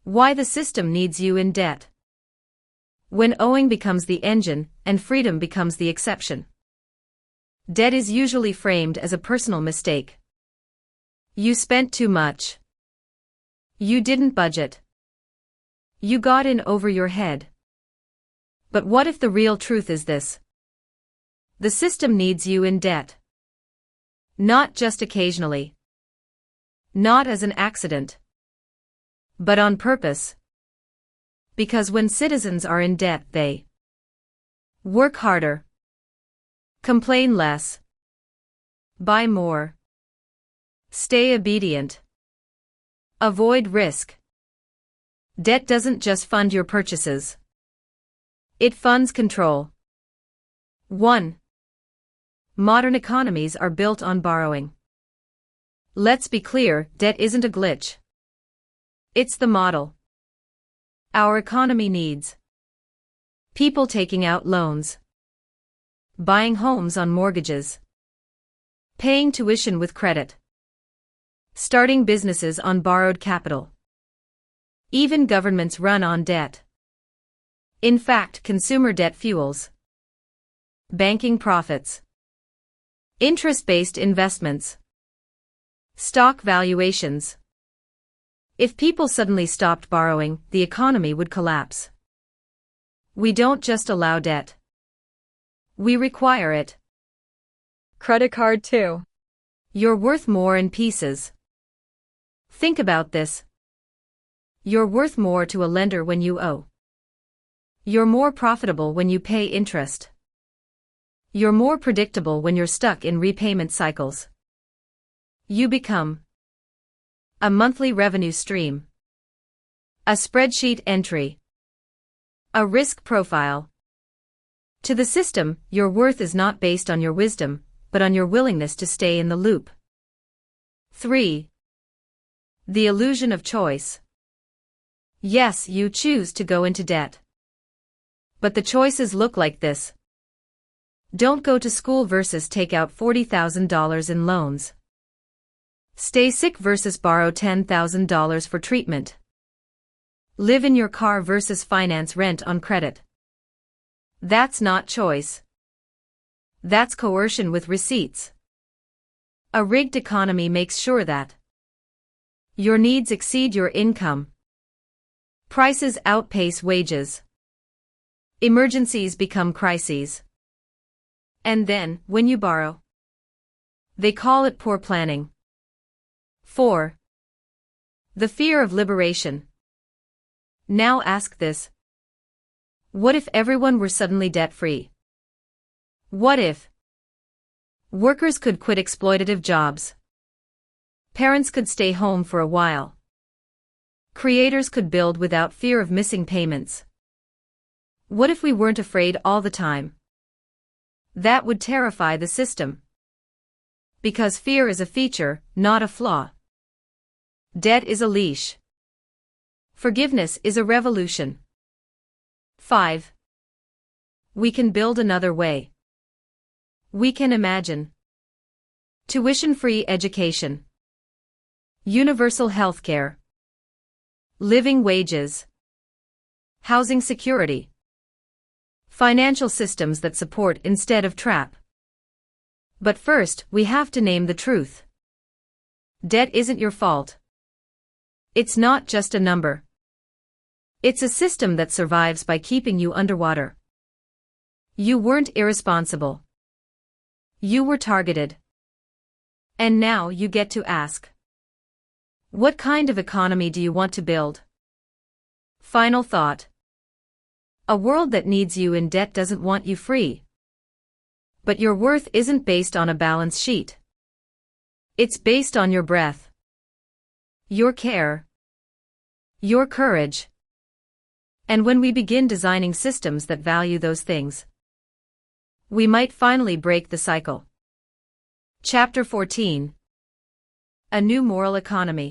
Why the system needs you in debt. When owing becomes the engine and freedom becomes the exception. Debt is usually framed as a personal mistake. You spent too much. You didn't budget. You got in over your head. But what if the real truth is this? The system needs you in debt. Not just occasionally. Not as an accident. But on purpose. Because when citizens are in debt, they work harder, complain less, buy more, stay obedient, avoid risk. Debt doesn't just fund your purchases. It funds control. 1. Modern economies are built on borrowing. Let's be clear, debt isn't a glitch. It's the model our economy needs. People taking out loans, buying homes on mortgages, paying tuition with credit, starting businesses on borrowed capital. Even governments run on debt. In fact, consumer debt fuels banking profits, interest-based investments, stock valuations. If people suddenly stopped borrowing, the economy would collapse. We don't just allow debt. We require it. Credit card 2. You're worth more in pieces. Think about this. You're worth more to a lender when you owe. You're more profitable when you pay interest. You're more predictable when you're stuck in repayment cycles. You become a monthly revenue stream, a spreadsheet entry, a risk profile. To the system, your worth is not based on your wisdom, but on your willingness to stay in the loop. 3. The illusion of choice. Yes, you choose to go into debt. But the choices look like this. Don't go to school versus take out $40,000 in loans. Stay sick versus borrow $10,000 for treatment. Live in your car versus finance rent on credit. That's not choice. That's coercion with receipts. A rigged economy makes sure that your needs exceed your income. Prices outpace wages. Emergencies become crises. And then, when you borrow, they call it poor planning. 4. The fear of liberation. Now ask this. What if everyone were suddenly debt-free? What if workers could quit exploitative jobs? Parents could stay home for a while. Creators could build without fear of missing payments. What if we weren't afraid all the time? That would terrify the system. Because fear is a feature, not a flaw. Debt is a leash. Forgiveness is a revolution. 5. We can build another way. We can imagine tuition-free education, universal healthcare, living wages, housing security, financial systems that support instead of trap. But first, we have to name the truth. Debt isn't your fault. It's not just a number. It's a system that survives by keeping you underwater. You weren't irresponsible. You were targeted. And now you get to ask. What kind of economy do you want to build? Final thought. A world that needs you in debt doesn't want you free. But your worth isn't based on a balance sheet. It's based on your breath, your care, your courage. And when we begin designing systems that value those things, we might finally break the cycle. Chapter 14. A New Moral Economy.